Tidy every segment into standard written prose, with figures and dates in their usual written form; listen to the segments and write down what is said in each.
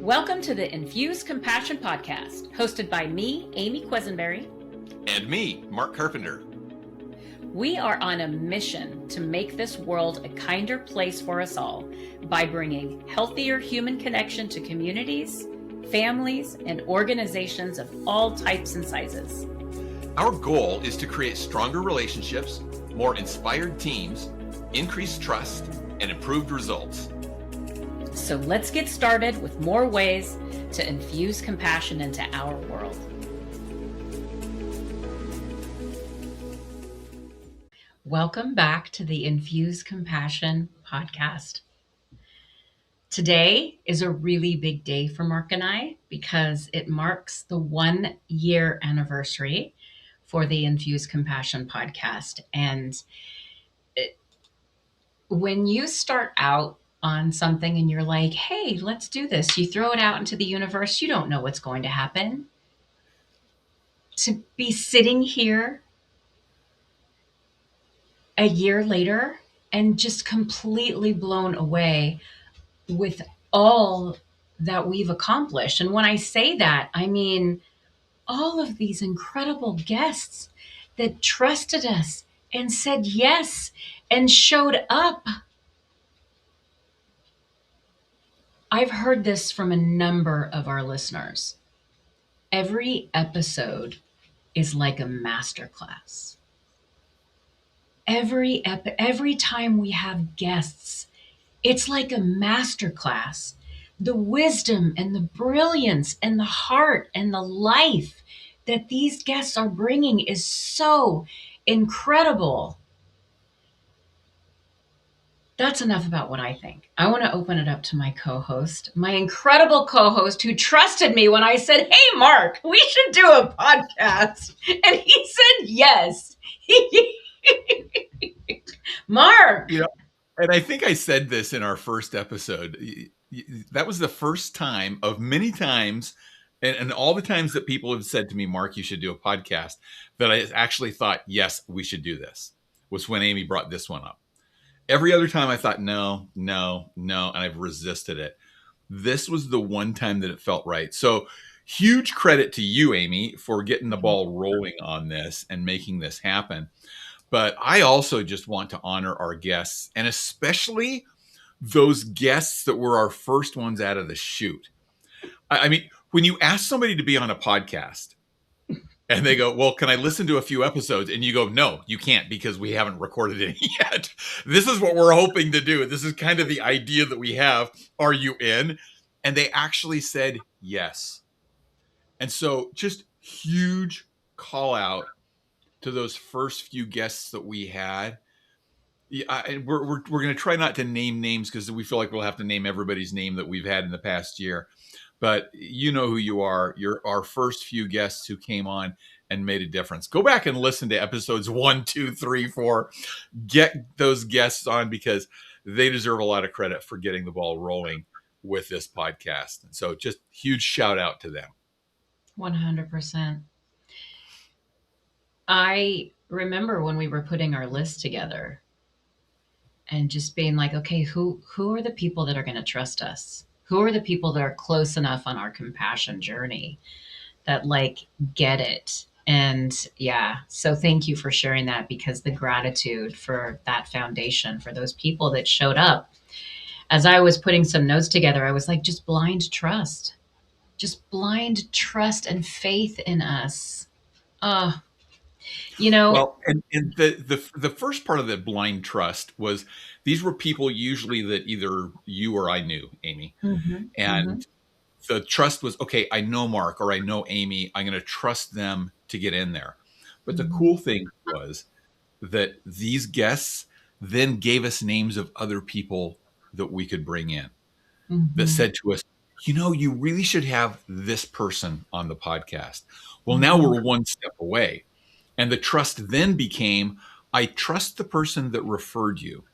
Welcome to the Infuse Compassion podcast, hosted by me, Amy Quisenberry. And me, Mark Carpenter. We are on a mission to make this world a kinder place for us all by bringing healthier human connection to communities, families, and organizations of all types and sizes. Our goal is to create stronger relationships, more inspired teams, increased trust, and improved results. So let's get started with more ways to infuse compassion into our world. Welcome back to the Infuse Compassion podcast. Today is a really big day for Mark and I because it marks the 1 year anniversary for the Infuse Compassion podcast. And when you start out on something and you're like, hey, let's do this, you throw it out into the universe, you don't know what's going to happen. To be sitting here a year later and just completely blown away with all that we've accomplished. And when I say that, I mean all of these incredible guests that trusted us and said yes and showed up. I've heard this from a number of our listeners. Every episode is like a masterclass. Every time we have guests, it's like a masterclass. The wisdom and the brilliance and the heart and the life that these guests are bringing is so incredible. That's enough about what I think. I want to open it up to my co-host, my incredible co-host who trusted me when I said, hey, Mark, we should do a podcast. And he said yes. Mark. You know, and I think I said this in our first episode. That was the first time of many times, and all the times that people have said to me, Mark, you should do a podcast, that I actually thought, yes, we should do this, was when Amy brought this one up. Every other time I thought, no, and I've resisted it. This was the one time that it felt right. So huge credit to you, Amy, for getting the ball rolling on this and making this happen. But I also just want to honor our guests, and especially those guests that were our first ones out of the chute. I mean, when you ask somebody to be on a podcast and they go, well, can I listen to a few episodes? And you go, no, you can't because we haven't recorded it yet. This is what we're hoping to do. This is kind of the idea that we have. Are you in? And they actually said yes. And so just huge call out to those first few guests that we had. And we're going to try not to name names because we feel like we'll have to name everybody's name that we've had in the past year. But you know who you are. You're our first few guests who came on and made a difference. Go back and listen to episodes 1, 2, 3, 4. Get those guests on because they deserve a lot of credit for getting the ball rolling with this podcast. And so just huge shout out to them. 100%. I remember when we were putting our list together and just being like, okay, who are the people that are going to trust us? Who are the people that are close enough on our compassion journey that get it? And yeah, so thank you for sharing that, because the gratitude for that foundation, for those people that showed up. As I was putting some notes together, I was like, just blind trust and faith in us. Well, and the first part of the blind trust was these were people usually that either you or I knew, Amy. And the trust was, okay, I know Mark or I know Amy. I'm going to trust them to get in there. But the cool thing was that these guests then gave us names of other people that we could bring in that said to us, you really should have this person on the podcast. Well, now we're one step away. And the trust then became, I trust the person that referred you,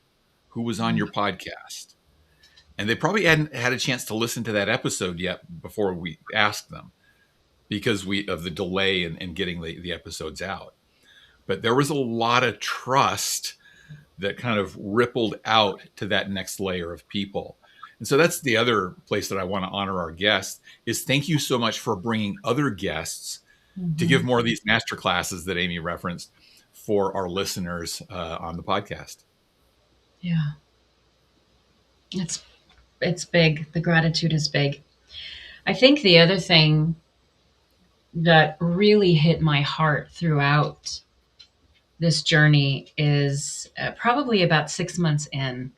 who was on your podcast. And they probably hadn't had a chance to listen to that episode yet before we asked them because of the delay in getting the episodes out. But there was a lot of trust that kind of rippled out to that next layer of people. And so that's the other place that I want to honor our guests is thank you so much for bringing other guests to give Mm-hmm. more of these master classes that Amy referenced for our listeners on the podcast. Yeah, it's it's big. The gratitude is big. I think the other thing that really hit my heart throughout this journey is probably about 6 months in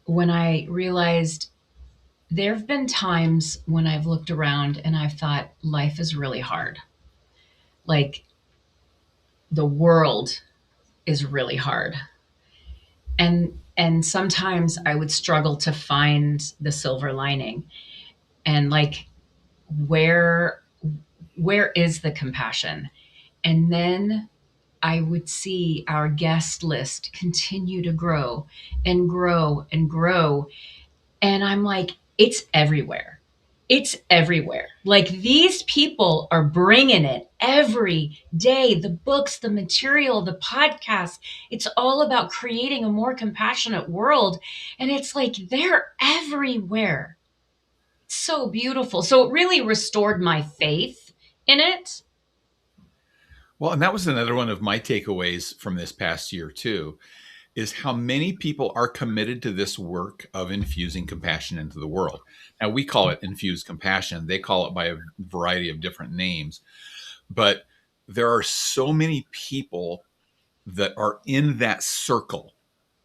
when I realized there have been times when I've looked around and I've thought life is really hard. Like the world is really hard. And sometimes I would struggle to find the silver lining and like where where is the compassion? And then I would see our guest list continue to grow and grow and grow. And I'm like, it's everywhere. It's everywhere. Like these people are bringing it every day. The books, the material, the podcast. It's all about creating a more compassionate world. And it's like they're everywhere. It's so beautiful. So it really restored my faith in it. Well, and that was another one of my takeaways from this past year, too, is how many people are committed to this work of infusing compassion into the world. Now, we call it Infuse Compassion. They call it by a variety of different names. But there are so many people that are in that circle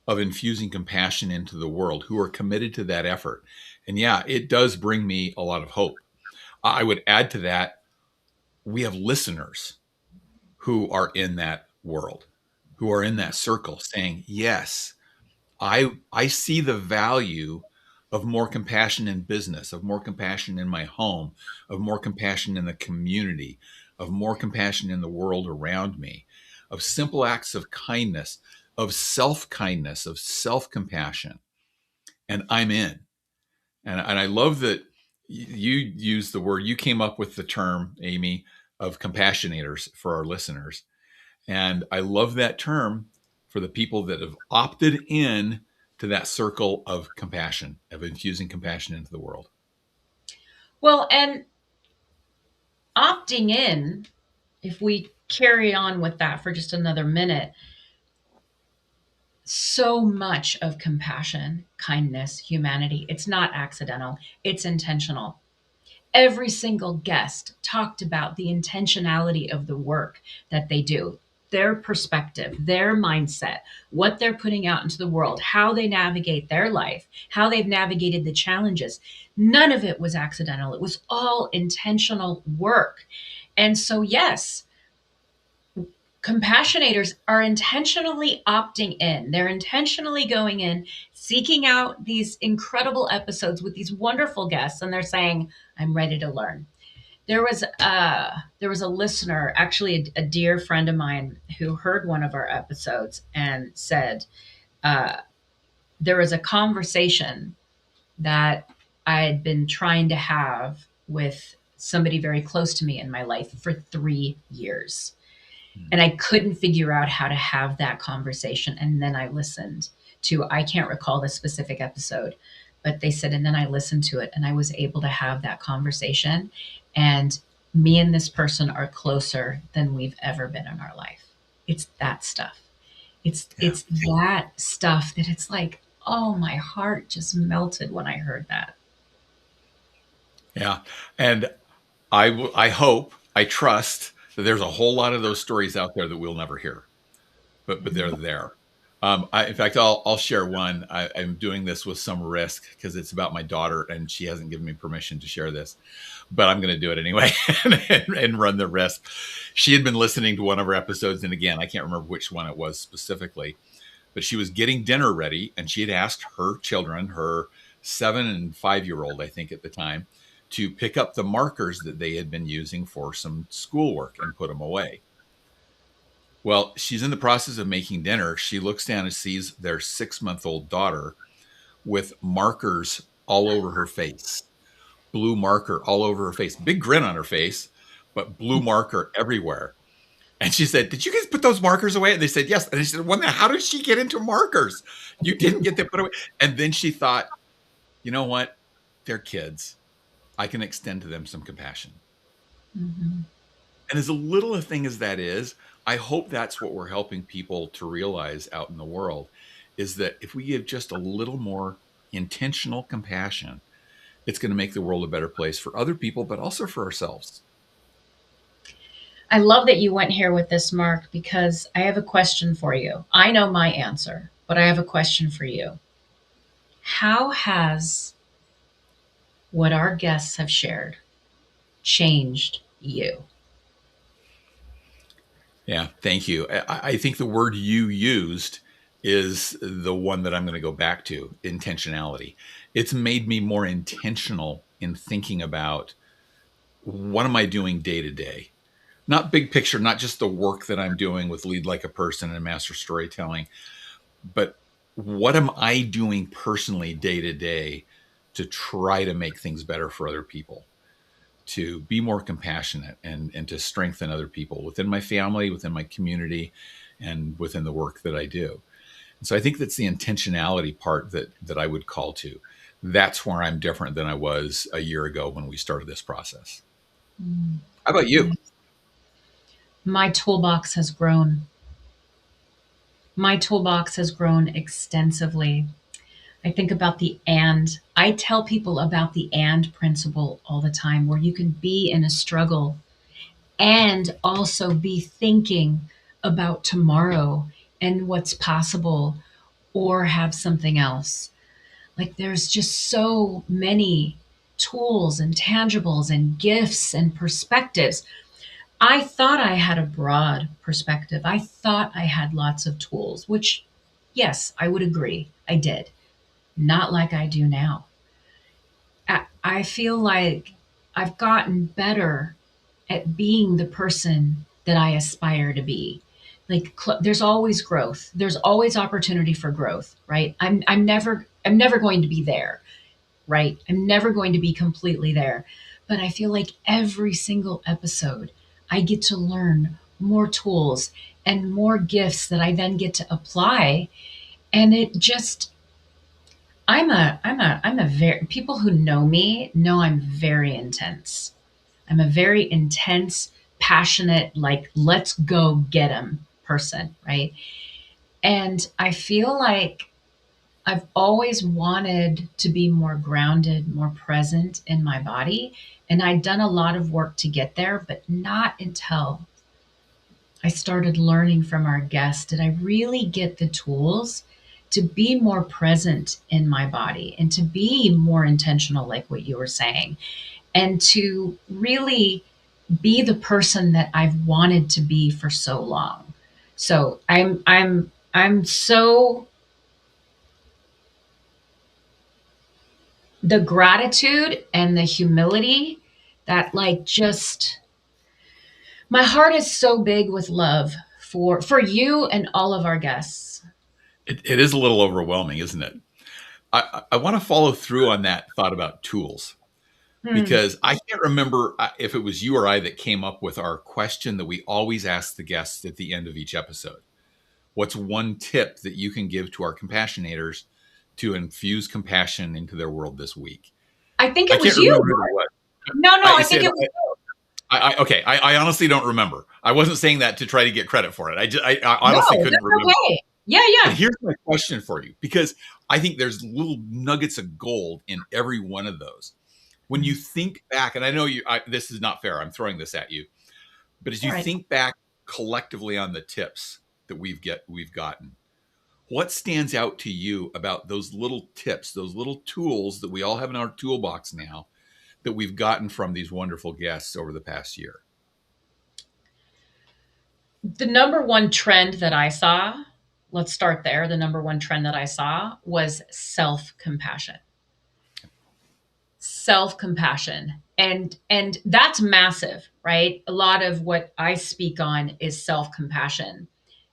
of infusing compassion into the world who are committed to that effort. And yeah, it does bring me a lot of hope. I would add to that, we have listeners who are in that world, who are in that circle saying, yes, I see the value of more compassion in business, of more compassion in my home, of more compassion in the community, of more compassion in the world around me, of simple acts of kindness, of self-kindness, of self-compassion. And I'm in. And I love that you use the word, you came up with the term, Amy, of compassionators for our listeners. And I love that term for the people that have opted in to that circle of compassion, of infusing compassion into the world. Well, and opting in, if we carry on with that for just another minute, so much of compassion, kindness, humanity, it's not accidental, it's intentional. Every single guest talked about the intentionality of the work that they do, their perspective, their mindset, what they're putting out into the world, how they navigate their life, how they've navigated the challenges. None of it was accidental. It was all intentional work. And so, yes, compassionators are intentionally opting in. They're intentionally going in, seeking out these incredible episodes with these wonderful guests, and they're saying, "I'm ready to learn." There was a listener, actually a dear friend of mine, who heard one of our episodes and said uh, there was a conversation that I had been trying to have with somebody very close to me in my life for 3 years, and I couldn't figure out how to have that conversation. And then I listened to, I can't recall the specific episode, but they said, and then I listened to it and I was able to have that conversation. And me and this person are closer than we've ever been in our life. It's that stuff. Yeah. It's that stuff that it's like, oh, my heart just melted when I heard that. Yeah. And I hope, I trust that there's a whole lot of those stories out there that we'll never hear, but they're there. In fact, I'll share one. I'm doing this with some risk because it's about my daughter, and she hasn't given me permission to share this, but I'm going to do it anyway and run the risk. She had been listening to one of our episodes, and again, I can't remember which one it was specifically, but she was getting dinner ready, and she had asked her children, her 7 and 5-year-old, I think at the time, to pick up the markers that they had been using for some schoolwork and put them away. Well, she's in the process of making dinner. She looks down and sees their 6-month-old daughter with markers all over her face, blue marker all over her face, big grin on her face, but blue marker everywhere. And she said, "Did you guys put those markers away?" And they said, "Yes." And I said, "Well, how did she get into markers? You didn't get them put away." And then she thought, you know what? They're kids. I can extend to them some compassion. Mhm. And as a little a thing as that is, I hope that's what we're helping people to realize out in the world is that if we give just a little more intentional compassion, it's going to make the world a better place for other people, but also for ourselves. I love that you went here with this, Mark, because I have a question for you. I know my answer, but I have a question for you. How has what our guests have shared changed you? Yeah, thank you. I think the word you used is the one that I'm going to go back to, intentionality. It's made me more intentional in thinking about what am I doing day to day? Not big picture, not just the work that I'm doing with Lead Like a Person and Master Storytelling, but what am I doing personally day to day to try to make things better for other people, to be more compassionate and to strengthen other people within my family, within my community, and within the work that I do. And so I think that's the intentionality part that I would call to. That's where I'm different than I was a year ago when we started this process. Mm. How about you? My toolbox has grown. My toolbox has grown extensively. I think about the and. I tell people about the and principle all the time, where you can be in a struggle and also be thinking about tomorrow and what's possible or have something else. Like there's just so many tools and tangibles and gifts and perspectives. I thought I had a broad perspective. I thought I had lots of tools, which, yes, I would agree. I did. Not like I do now. I feel like I've gotten better at being the person that I aspire to be. Like there's always growth. There's always opportunity for growth, right? I'm never going to be there, right? I'm never going to be completely there. But I feel like every single episode I get to learn more tools and more gifts that I then get to apply, and it just I'm a very people who know me know I'm very intense. I'm a very intense, passionate, like, let's go get him person, right? And I feel like I've always wanted to be more grounded, more present in my body. And I'd done a lot of work to get there, but not until I started learning from our guests did I really get the tools to be more present in my body and to be more intentional, like what you were saying, and to really be the person that I've wanted to be for so long. So I'm so the gratitude and the humility that like just my heart is so big with love for you and all of our guests. It is a little overwhelming, isn't it? I want to follow through on that thought about tools Hmm. because I can't remember if it was you or I that came up with our question that we always ask the guests at the end of each episode. What's one tip that you can give to our compassionators to infuse compassion into their world this week? I think I it can't was you. remember who it was. No, I I think said, it was you. okay, I honestly don't remember. I wasn't saying that to try to get credit for it. I No, honestly couldn't that's remember. okay. Yeah, But yeah. here's my question for you because I think there's little nuggets of gold in every one of those. When you think back, and I know this is not fair, I'm throwing this at you, but as All you right. think back collectively on the tips that we've gotten, what stands out to you about those little tips, those little tools that we all have in our toolbox now that we've gotten from these wonderful guests over the past year? The number one trend that I saw, let's start there. The number one trend that I saw was self compassion. Self compassion. And that's massive, right? A lot of what I speak on is self compassion.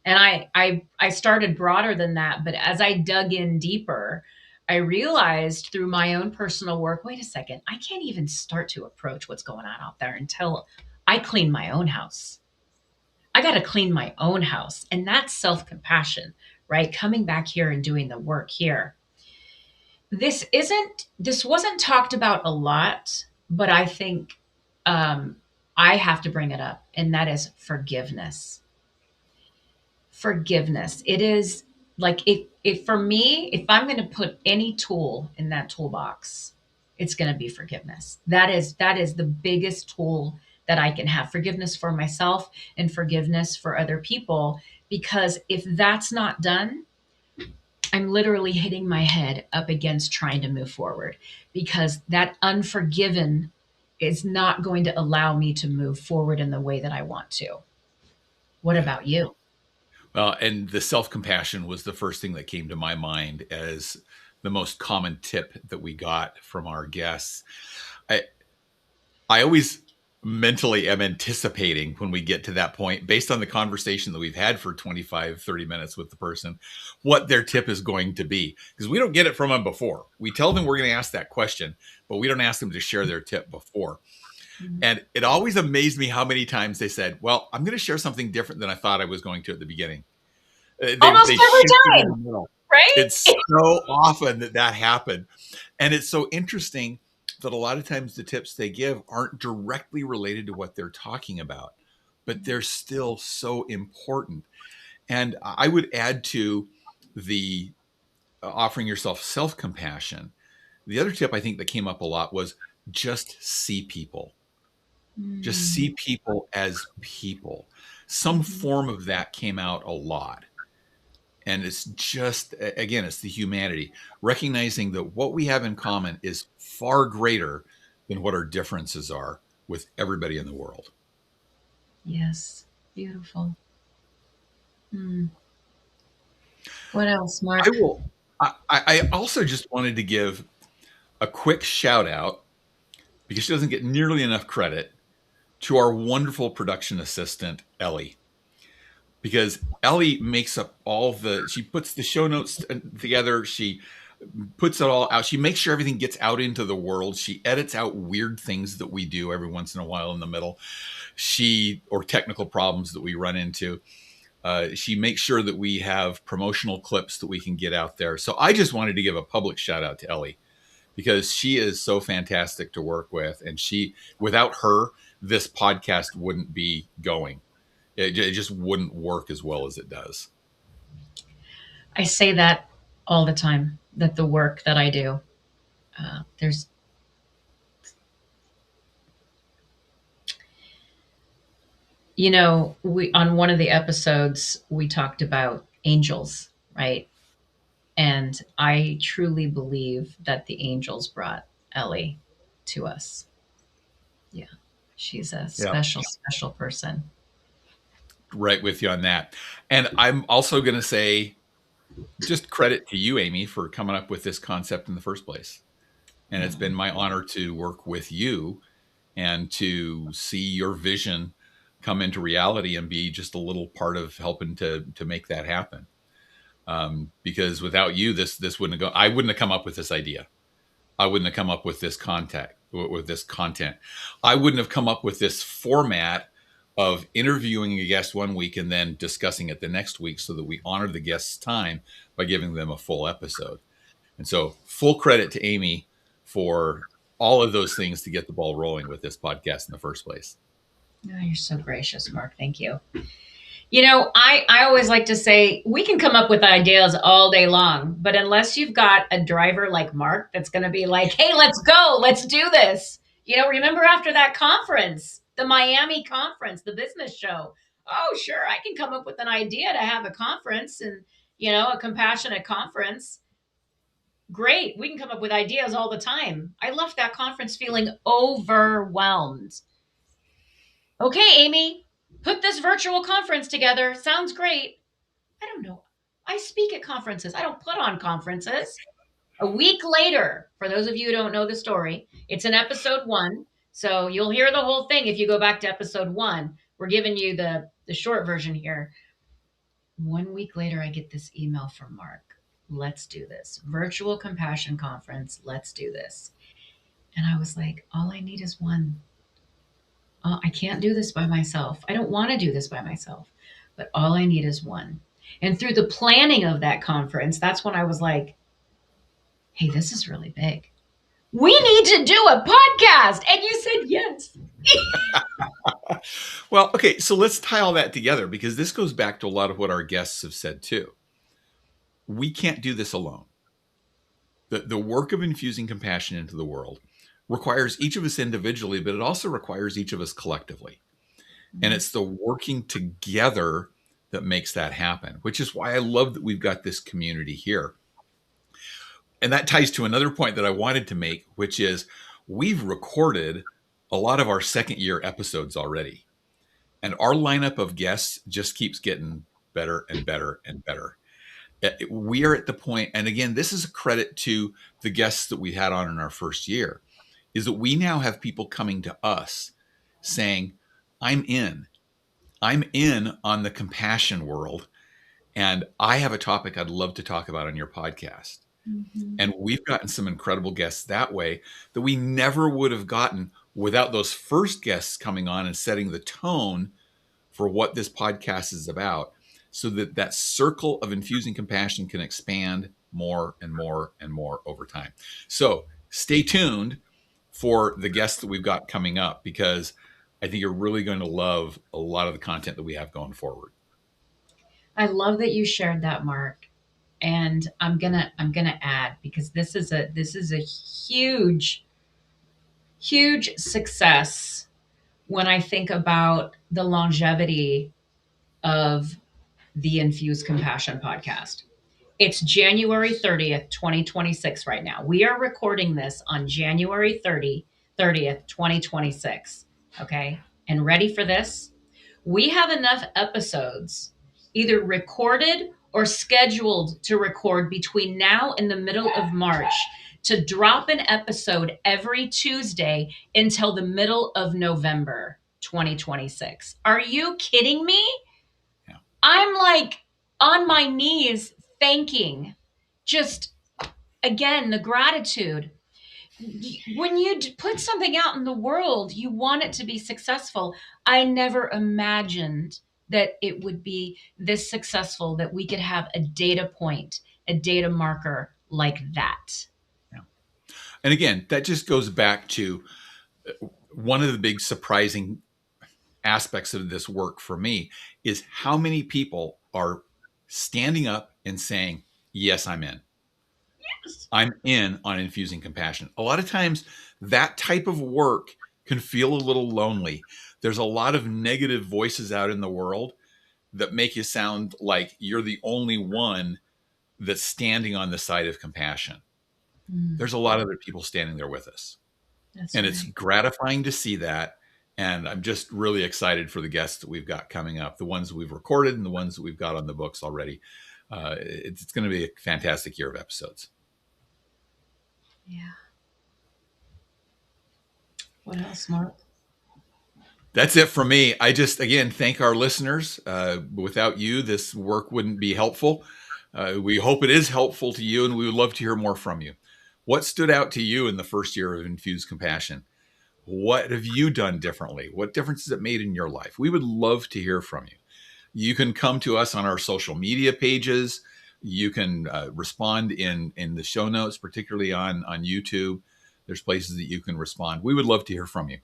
And I started broader than that, but as I dug in deeper, I realized through my own personal work, wait a second, I can't even start to approach what's going on out there until I clean my own house. I got to clean my own house. And that's self compassion, right? Coming back here and doing the work here. This wasn't talked about a lot, but I think um, I have to bring it up, and that is forgiveness. Forgiveness. It is like if for me, if I'm going to put any tool in that toolbox, it's going to be forgiveness. That is the biggest tool that I can have. Forgiveness for myself and forgiveness for other people, because if that's not done, I'm literally hitting my head up against trying to move forward, because that unforgiven is not going to allow me to move forward in the way that I want to. What about you? Well, and the self compassion was the first thing that came to my mind as the most common tip that we got from our guests. I, I always mentally am anticipating when we get to that point, based on the conversation that we've had for 25, 30 minutes with the person, what their tip is going to be. Because we don't get it from them before. We tell them we're going to ask that question, but we don't ask them to share their tip before. Mhm. And it always amazed me how many times they said, well, I'm going to share something different than I thought I was going to at the beginning. They Almost every shifted in the time, middle. right? It's so often that happened. And it's so interesting that a lot of times the tips they give aren't directly related to what they're talking about, but they're still so important. And I would add to the offering yourself self compassion. The other tip I think that came up a lot was just see people. Just Mm, see people as people. Some mhm. form of that came out a lot. And it's just, again, it's the humanity, recognizing that what we have in common is far greater than what our differences are with everybody in the world. Yes, beautiful. Hmm. What else, I Mark? will. I also just wanted to give a quick shout out, because she doesn't get nearly enough credit, to our wonderful production assistant, Ellie. Because Ellie makes up she puts the show notes together. She puts it all out. She makes sure everything gets out into the world. She edits out weird things that we do every once in a while in the middle. Or technical problems that we run into. She makes sure that we have promotional clips that we can get out there. So I just wanted to give a public shout out to Ellie, because she is so fantastic to work with. And without her, this podcast wouldn't be going. It just wouldn't work as well as it does. I say that all the time, that the work that I do, there's, we on one of the episodes we talked about angels, right? And I truly believe that the angels brought Ellie to us. Yeah. She's a Yeah, special, special person. right with you on that. And I'm also going to say just credit to you, Amy, for coming up with this concept in the first place. And it's Oh, been my honor to work with you and to see your vision come into reality and be just a little part of helping to make that happen. Because without you, this wouldn't have go. I wouldn't have come up with this idea. I wouldn't have come up with this contact with this content. I wouldn't have come up with this format of interviewing a guest one week and then discussing it the next week, so that we honor the guest's time by giving them a full episode. And so, full credit to Amy for all of those things to get the ball rolling with this podcast in the first place. you're so gracious, Mark. Thank you. I always like to say we can come up with ideas all day long, but unless you've got a driver like Mark that's going to be like, hey, let's go, let's do this. Remember after that conference, the Miami conference, the business show? Oh, sure, I can come up with an idea to have a conference and, a compassionate conference. Great. We can come up with ideas all the time. I left that conference feeling overwhelmed. Okay, Amy, put this virtual conference together. Sounds great. I don't know. I speak at conferences. I don't put on conferences. A week later, for those of you who don't know the story, it's in episode 1. So you'll hear the whole thing if you go back to episode 1. We're giving you the short version here. 1 week later, I get this email from Mark. Let's do this. Virtual compassion conference. Let's do this. And I was like, all I need is one. oh, I can't do this by myself. I don't want to do this by myself, but all I need is one. And through the planning of that conference, that's when I was like, hey, this is really big. We need to do a podcast. And you said yes. Well, okay, so let's tie all that together, because this goes back to a lot of what our guests have said too. We can't do this alone. The work of infusing compassion into the world requires each of us individually, but it also requires each of us collectively. And it's the working together that makes that happen, which is why I love that we've got this community here. And that ties to another point that I wanted to make, which is we've recorded a lot of our second year episodes already. And our lineup of guests just keeps getting better and better and better. We are at the point, and again, this is a credit to the guests that we had on in our first year, is that we now have people coming to us saying, I'm in on the compassion world, and I have a topic I'd love to talk about on your podcast. Mm-hmm. And we've gotten some incredible guests that way that we never would have gotten without those first guests coming on and setting the tone for what this podcast is about, so that that circle of infusing compassion can expand more and more and more over time. So stay tuned for the guests that we've got coming up, because I think you're really going to love a lot of the content that we have going forward. I love that you shared that, Mark. And I'm gonna add, because this is a huge success when I think about the longevity of the Infuse Compassion podcast. It's January 30th, 2026 right now. We are recording this on January 30th, 2026. Okay. And ready for this? We have enough episodes either recorded or scheduled to record between now and the middle of March to drop an episode every Tuesday until the middle of November 2026. Are you kidding me? Yeah. I'm like on my knees thanking, just again, the gratitude. When you put something out in the world, you want it to be successful. I never imagined that it would be this successful, that we could have a data point, a data marker like that. Yeah. And again, that just goes back to one of the big surprising aspects of this work for me is how many people are standing up and saying, yes, I'm in. Yes. I'm in on infusing compassion. A lot of times that type of work can feel a little lonely. There's a lot of negative voices out in the world that make you sound like you're the only one that's standing on the side of compassion. There's a lot of other people standing there with us. That's and right. It's gratifying to see that. And I'm just really excited for the guests that we've got coming up, the ones that we've recorded and the ones that we've got on the books already. It's going to be a fantastic year of episodes. Yeah. What else, Mark? That's it for me. I just, again, thank our listeners. Without you, this work wouldn't be helpful. We hope it is helpful to you, and we would love to hear more from you. What stood out to you in the first year of Infuse Compassion? What have you done differently? What difference has it made in your life? We would love to hear from you. You can come to us on our social media pages. You can respond in the show notes, particularly on YouTube. There's places that you can respond. We would love to hear from you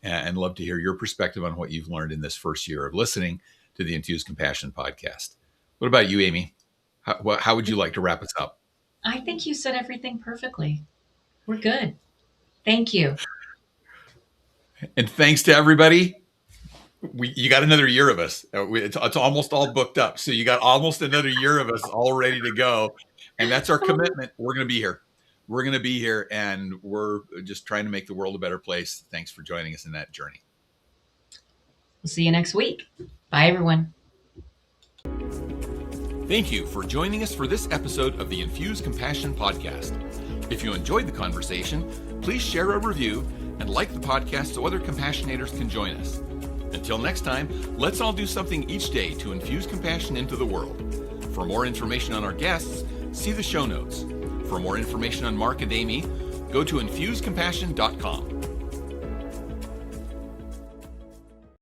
and love to hear your perspective on what you've learned in this first year of listening to the Infuse Compassion podcast. What about you, Amy? How would you like to wrap us up? I think you said everything perfectly. We're good. Thank you. And thanks to everybody. You got another year of us. It's almost all booked up. So you got almost another year of us all ready to go. And that's our commitment. We're going to be here. We're going to be here, and we're just trying to make the world a better place. Thanks for joining us in that journey. We'll see you next week. Bye, everyone. Thank you for joining us for this episode of the Infuse Compassion podcast. If you enjoyed the conversation, please share a review and like the podcast so other compassionators can join us. Until next time, let's all do something each day to infuse compassion into the world. For more information on our guests, see the show notes. For more information on Mark and Amy, go to infusecompassion.com.